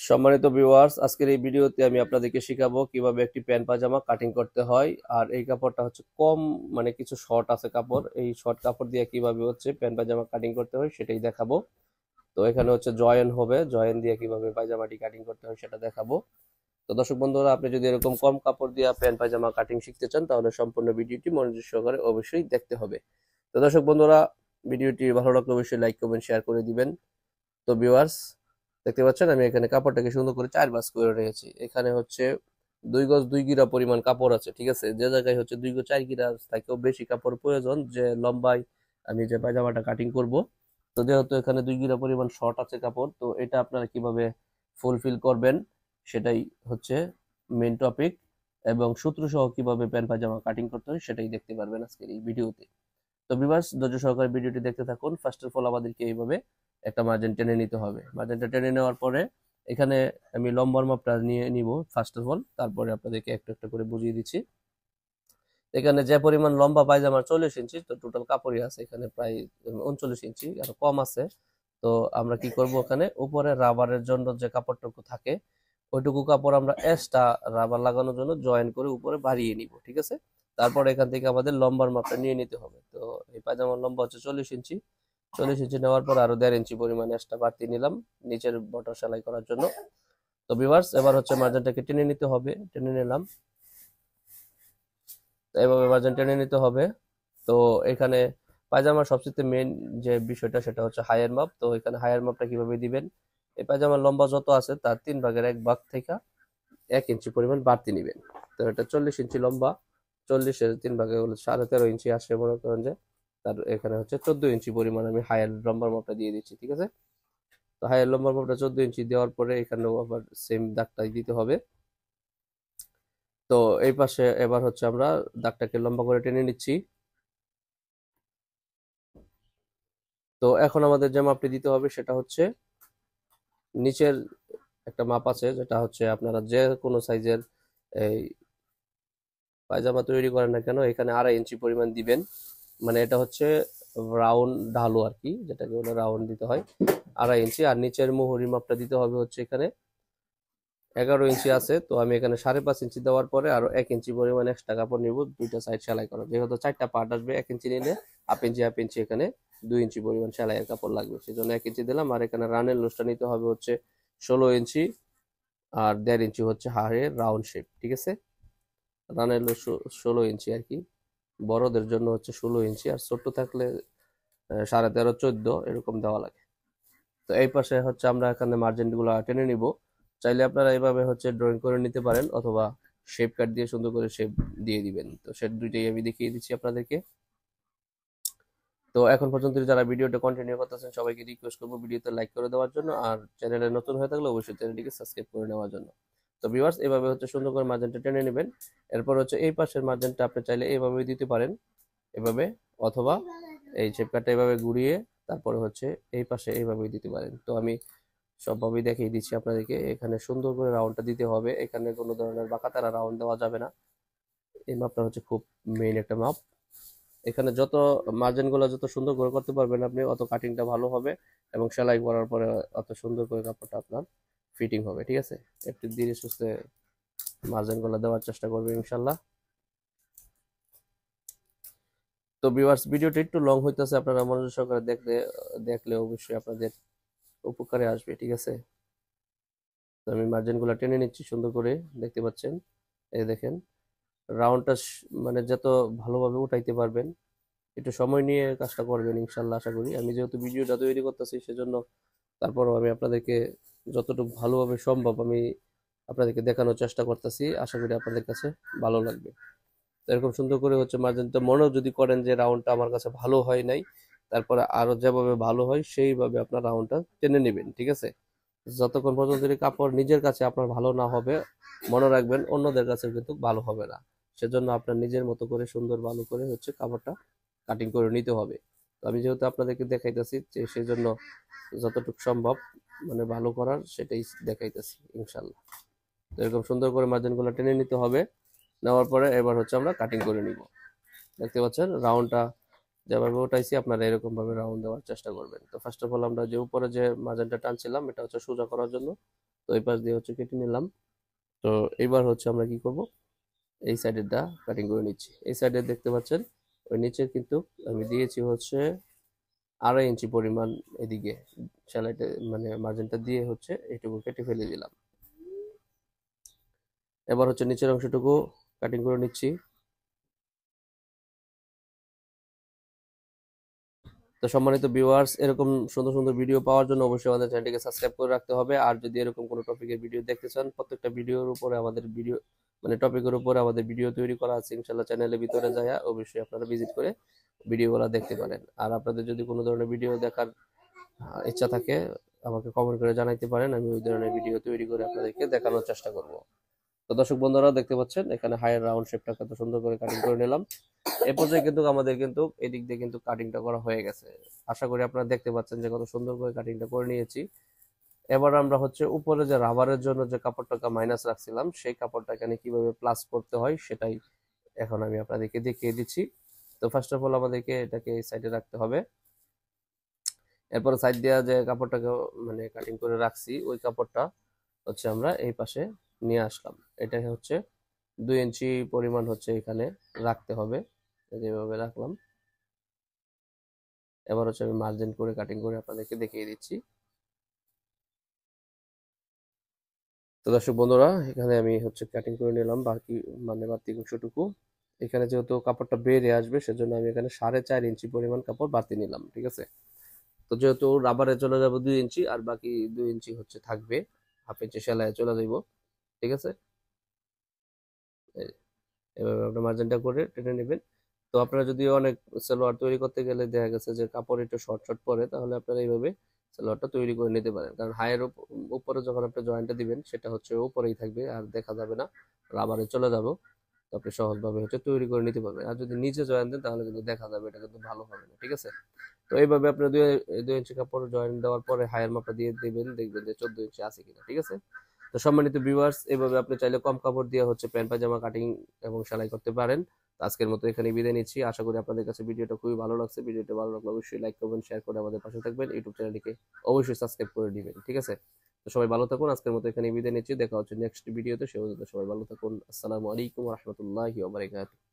সম্মানিত ভিউয়ার্স, আজকের এই ভিডিওতে আমি আপনাদেরকে শিখাবো কিভাবে একটি প্যান্ট পাজামা কাটিং করতে হয়। আর এই কাপড়টা হচ্ছে কম, মানে কিছু শর্ট আছে কাপড়, এই শর্ট কাপড় দিয়ে কিভাবে হচ্ছে প্যান্ট পাজামা কাটিং করতে হয় সেটাই দেখাবো। তো এখানে হচ্ছে জয়েন হবে, জয়েন দিয়ে কিভাবে পায়জামাটি কাটিং করতে হয় সেটা দেখাবো। তো দর্শক বন্ধুরা, আপনি যদি এরকম কম কাপড় দিয়ে প্যান্ট পায়জামা কাটিং শিখতে চান তাহলে সম্পূর্ণ ভিডিওটি মনোযোগ সহকারে অবশ্যই দেখতে হবে। তো দর্শক বন্ধুরা, ভিডিওটি ভালো লাগলে অবশ্যই লাইক কমেন্ট শেয়ার করে দিবেন। তো ভিউয়ার্স, দেখতে পাচ্ছেন আমি এখানে কাপড়টাকে সুন্দর করে 4 ভাঁজ করে রেখেছি। এখানে হচ্ছে 2 গজ 2 গিরা পরিমাণ কাপড় আছে, ঠিক আছে। যে জায়গায় হচ্ছে 2 গজ 4 গিরা থেকেও বেশি কাপড় প্রয়োজন, যে লম্বায় আমি যে পায়জামাটা কাটিং করব। তো যেহেতু এখানে 2 গিরা পরিমাণ শর্ট আছে কাপড়, তো এটা আপনারা কিভাবে ফুলফিল করবেন সেটাই হচ্ছে মেইন টপিক, এবং সূত্র সহ কিভাবে প্যান্ট পায়জামা কাটিং করতে হয় সেটাই দেখতে পারবেন আজকের এই ভিডিওতে। তো ভিউয়ার্স, ধৈর্য সহকারে ভিডিওটি দেখতে থাকুন। ফার্স্ট অফ অল আমাদেরকে এইভাবে একটা মার্জিন টেনে নিতে হবে। মার্জিনটা টেনে নেওয়ার পরে এখানে আমি লম্বার মাপটা নিয়ে নিব ফার্স্ট অফ অল, তারপরে আপনাদেরকে একটা একটা করে বুঝিয়ে দিচ্ছি। এখানে যে পরিমাণ লম্বা পায়জামার 40 ইঞ্চি, তো টোটাল কাপড়ই আছে এখানে প্রায় 39 ইঞ্চি, আরো কম আছে। তো আমরা কি করব, ওখানে উপরে রাবারের জন্য যে কাপড়টুকু থাকে ওইটুকু কাপড় আমরা এক্সট্রা রাবার লাগানোর জন্য জয়েন করে উপরে বাড়িয়ে নিব, ঠিক আছে। তারপর এখান থেকে আমাদের লম্বার মাপটা নিয়ে নিতে হবে। তো এই পায়জামার লম্বা হচ্ছে 40 ইঞ্চি। 40 ইঞ্চি নেওয়ার পর আরো 1.5 ইঞ্চি পরিমাণ এক্সট্রা বাড়তি নিলাম নিচের বর্ডার সেলাই করার জন্য। তো ভিউয়ার্স, এবার হচ্ছে মার্জিনটাকে টেনে নিতে হবে। টেনে নিলাম, তো এভাবে মার্জিন টেনে নিতে হবে। তো এখানে পায়জামার সবচেয়ে মেইন যে বিষয়টা সেটা হচ্ছে হাইয়ের মাপ। তো এখানে হাইয়ের মাপটা কিভাবে দিবেন, এই পায়জামার লম্বা যত আছে তার 3/1 ভাগ থেকে 1 ইঞ্চি পরিমাণ বাড়তি নিবেন। তো এটা 40 ইঞ্চি লম্বা, 40-এর 3 ভাগে হলো 13.5 ইঞ্চি আসে মনে করেন যে। তার এখানে হচ্ছে 14 ইঞ্চি পরিমাণ আমি হাইয়ের লম্বার মাপটা দিয়ে দিচ্ছি, ঠিক আছে। তো হাইয়ের লম্বার মাপটা 14 ইঞ্চি দেওয়ার পরে এখানেও আবার সেম দাগটাই দিতে হবে। তো এই পাশে এবার হচ্ছে আমরা দাগটাকে লম্বা করে টেনে নিচ্ছি। তো এখন আমাদের যে মাপটি দিতে হবে সেটা হচ্ছে নিচের একটা মাপ আছে, যেটা হচ্ছে আপনারা যে কোনো সাইজের এই পায়জামা তৈরি করেন না কেন এখানে 2.5 ইঞ্চি পরিমাণ দিবেন। মানে এটা হচ্ছে রাউন্ড ঢালু আর কি, যেটাকে বলে রাউন্ড দিতে হয় 2.5 ইঞ্চি। আর নিচের মুহুরি মাপটা দিতে হবে হচ্ছে এখানে 11 ইঞ্চি আছে। তো আমি এখানে 5.5 ইঞ্চি দেওয়ার পরে আরো 1 ইঞ্চি পরিমাণ এক্সট্রা কাপড় নিব, দুইটা সাইড সেলাই করা, যেহেতু 4টা পার্ট আসবে। 1 ইঞ্চি নিলে 1/2 ইঞ্চি এখানে 2 ইঞ্চি পরিমাণ সেলাইয়ের কাপড় লাগবে, সেজন্য 1 ইঞ্চি দিলাম। আর এখানে রানের লুজটা নিতে হবে হচ্ছে 16 ইঞ্চি, আর 1.5 ইঞ্চি হচ্ছে হাড়ের রাউন্ড শেপ, ঠিক আছে। রানের লুজ 16 ইঞ্চি আর কি, বড়দের জন্য হচ্ছে 16 ইঞ্চি, আর ছোট থাকলে 13.5 14 এরকম দেওয়া লাগে। তো এই পাশে হচ্ছে আমরা এখানে মার্জিন গুলো টেনে নিব। চাইলে আপনারা এইভাবে হচ্ছে ড্রয়িং করে নিতে পারেন, অথবা শেপ কাট দিয়ে সুন্দর করে শেপ দিয়ে দিবেন। তো সেট দুইটাই আমি দেখিয়ে দিচ্ছি আপনাদেরকে। তো এখন পর্যন্ত যারা ভিডিওটা কন্টিনিউ করতেছেন সবাইকে রিকোয়েস্ট করবো ভিডিওতে লাইক করে দেওয়ার জন্য, আর চ্যানেলে নতুন হয়ে থাকলে অবশ্যই চ্যানেলটিকে সাবস্ক্রাইব করে নেওয়ার জন্য। তো ভিউয়ার্স, এইভাবে হচ্ছে সুন্দর করে মার্জিনটা টেনে নেবেন। এরপর হচ্ছে এই পাশের মার্জিনটা আপনি চাইলে এইভাবে দিতে পারেন, এভাবে, অথবা এই শেপ কাটটা এইভাবে ঘুরিয়ে তারপরে হচ্ছে এই পাশে এইভাবেই দিতে পারেন। তো আমি সবভাবেই দেখিয়ে দিচ্ছি আপনাদেরকে। এখানে সুন্দর করে রাউন্ডটা দিতে হবে, এখানে কোনো ধরনের বাঁকাতারা রাউন্ড দেওয়া যাবে না। এই মাপটা হচ্ছে খুব মেইন একটা মাপ। এখানে যত মার্জিন গুলো যত সুন্দর করে করতে পারবেন আপনি, অত কাটিংটা ভালো হবে, এবং সেলাই করার পরে অত সুন্দর করে কাপড়টা আপনার ফিটিং হবে, ঠিক আছে। একটু ধীরে সুস্থে মার্জিন গুলো দেওয়ার চেষ্টা করবেন ইনশাল্লাহ। তো ভিউয়ার্স, ভিডিওটা একটু লং হইতেছে, আপনারা মনোযোগ সহকারে দেখলে অবশ্যই আপনাদের উপকারে আসবে, ঠিক আছে। তো আমি মার্জিন গুলো টেনে নিচ্ছি সুন্দর করে, দেখতে পাচ্ছেন। এই দেখেন রাউন্ডটা, মানে যত ভালোভাবে উঠাইতে পারবেন, একটু সময় নিয়ে কাজটা করবেন ইনশাল্লাহ। আশা করি, আমি যেহেতু ভিডিওটা তৈরি করতেছি সেজন্য তারপরও আমি আপনাদেরকে যতটুকু ভালোভাবে সম্ভব আমি আপনাদেরকে দেখানোর চেষ্টা করতেছি। আশা করি আপনাদের কাছে ভালো লাগবে। তো এরকম সুন্দর করে হচ্ছে মার্জিনটা, মনেও যদি করেন যে রাউন্ডটা আমার কাছে ভালো হয় নাই, তারপরে আরো যেভাবে ভালো হয় সেইভাবে আপনার রাউন্ডটা টেনে নেবেন, ঠিক আছে। যতক্ষণ পর্যন্ত এই কাপড় নিজের কাছে আপনার ভালো না হবে, মনে রাখবেন অন্যদের কাছে কিন্তু ভালো হবে না। সেজন্য আপনার নিজের মতো করে সুন্দর ভালো করে হচ্ছে কাপড়টা কাটিং করে নিতে হবে। তো আমি যেহেতু আপনাদেরকে দেখাইতেছি, যে সেজন্য যতটুকু সম্ভব মানে ভালো করার সেটাই দেখাইতেছি ইনশাল্লাহ। তো এরকম সুন্দর করে মার্জিন গুলো টেনে নিতে হবে। নেওয়ার পরে এবার হচ্ছে আমরা কাটিং করে নিব। দেখতে পাচ্ছেন রাউন্ডটা যেভাবে উঠাইছি আপনারা এরকম ভাবে রাউন্ড দেওয়ার চেষ্টা করবেন। তো ফার্স্ট অফ অল আমরা যে উপরে যে মার্জিনটা টানছিলাম এটা হচ্ছে সোজা করার জন্য, তো এই পাশ দিয়ে হচ্ছে কেটে নিলাম। তো এবার হচ্ছে আমরা কি করব, এই সাইডেরটা কাটিং করে নিচ্ছি। এই সাইডে দেখতে পাচ্ছেন ওই নিচে কিন্তু আমি দিয়েছি হচ্ছে 2.5 ইঞ্চি পরিমাণ এদিকে সেলাইটা মানে মার্জিনটা দিয়ে হচ্ছে এইটুকু কেটে ফেলে দিলাম। এবার হচ্ছে নিচের অংশটুকু কাটিং করে নিচ্ছি। তো সম্মানিত ভিউয়ার্স, এরকম সুন্দর সুন্দর ভিডিও পাওয়ার জন্য অবশ্যই আমাদের চ্যানেলটিকে সাবস্ক্রাইব করে রাখতে হবে। আর যদি এরকম কোনো টপিকের ভিডিও দেখতে চান, প্রত্যেকটা ভিডিওর উপরে আমাদের ভিডিও মানে টপিকের উপরে আমাদের ভিডিও তৈরি করা আছে, ইনশাল্লাহ চ্যানেলের ভিতরে যায় অবশ্যই আপনারা ভিজিট করে ভিডিওগুলো দেখতে পারেন। আর আপনাদের যদি কোনো ধরনের ভিডিও দেখার ইচ্ছা থাকে আমাকে কমেন্ট করে জানাইতে পারেন, আমি ওই ধরনের ভিডিও তৈরি করে আপনাদেরকে দেখানোর চেষ্টা করব। তো দর্শক বন্ধুরা দেখতে পাচ্ছেন এখানে হায়ার রাউন্ড শেপটা কত সুন্দর করে কাটিং করে নিলাম। এই পর্যায়ে কিন্তু আমাদের কিন্তু এদিক দিয়ে কিন্তু কাটিংটা করা হয়ে গেছে। আশা করি আপনারা দেখতে পাচ্ছেন যে কত সুন্দর করে কাটিংটা করে নিয়েছি। এবার আমরা হচ্ছে উপরে যে রাবারের জন্য যে কাপড়টাকে মাইনাস রাখছিলাম সেই কাপড়টা এখানে কিভাবে প্লাস করতে হয় সেটাই এখন আমি আপনাদেরকে দেখিয়ে দিচ্ছি। তো ফার্স্ট অফ অল আমাদেরকে এটাকে এই সাইডে রাখতে হবে। এরপর সাইড দেওয়া যে কাপড়টাকে মানে কাটিং করে রাখছি ওই কাপড়টা হচ্ছে আমরা এই পাশে নিয়ে আসলাম। এটা হচ্ছে 2 ইঞ্চি পরিমাণ হচ্ছে এখানে রাখতে হবে, যেভাবে রাখলাম। এবার হচ্ছে আমি মার্জিন করে কাটিং করে আপনাদেরকে দেখিয়ে দিচ্ছি। তো দর্শক বন্ধুরা এখানে আমি হচ্ছে কাটিং করে নিলাম বাকি মানে বাড়তি অংশটুকু। এখানে যেহেতু কাপড়টা বেড়ে আসবে সেজন্য আমি এখানে 4.5 ইঞ্চি পরিমাণ কাপড় বাড়তি নিলাম, ঠিক আছে। তো যেহেতু রাবারে চলে যাবো 2 ইঞ্চি আর বাকি 2 ইঞ্চি হচ্ছে থাকবে, 1/2 ইঞ্চি সেলাই চলে যাইব, ঠিক আছে। এভাবে আপনি মার্জিনটা করে টেনে নেবেন। তো আপনারা যদি অনেক সালোয়ার তৈরি করতে গেলে দেখা গেছে যে কাপড় একটু শর্ট শর্ট পরে, তাহলে আপনারা এইভাবে সালোয়ারটা তৈরি করে নিতে পারেন। কারণ হায়ের উপরে যখন আপনি জয়েন্টটা দিবেন সেটা হচ্ছে উপরেই থাকবে আর দেখা যাবে না, রাবারে চলে যাবে। তো আপনি সহজভাবে হচ্ছে তৈরি করে নিতে পারবেন। আর যদি নিচে জয়েন্ট দেন তাহলে কিন্তু দেখা যাবে, এটা কিন্তু ভালো হবে না, ঠিক আছে। তো এইভাবে আপনি 2 ইঞ্চি কাপড় জয়েন্ট দেওয়ার পরে হায়ের মাপটা দিয়ে দিবেন, দেখবেন যে 14 ইঞ্চি আছে কিনা, ঠিক আছে। তো সম্মানিত ভিউয়ার্স, এভাবে আপনি চাইলে কম কাপড় দিয়ে হচ্ছে প্যান্ট পায়জামা কাটিং এবং সেলাই করতে পারেন। তো আজকের মতো এখানে বিদায় নিচ্ছি। আশা করি আপনাদের কাছে ভিডিওটা খুবই ভালো লাগছে। ভিডিওটা ভালো লাগলে অবশ্যই লাইক করবেন, শেয়ার করে আমাদের পাশে থাকবেন। ইউটিউব চ্যানেলটিকে অবশ্যই সাবস্ক্রাইব করে দিবেন, ঠিক আছে। তো সবাই ভালো থাকুন। আজকের মতো এখানে বিদায় নিচ্ছি। দেখা হচ্ছে নেক্সট ভিডিওতে। সে পর্যন্ত সবাই ভালো থাকুন। আসসালামু আলাইকুম ওয়া রাহমাতুল্লাহি ওয়া বারাকাতুহু।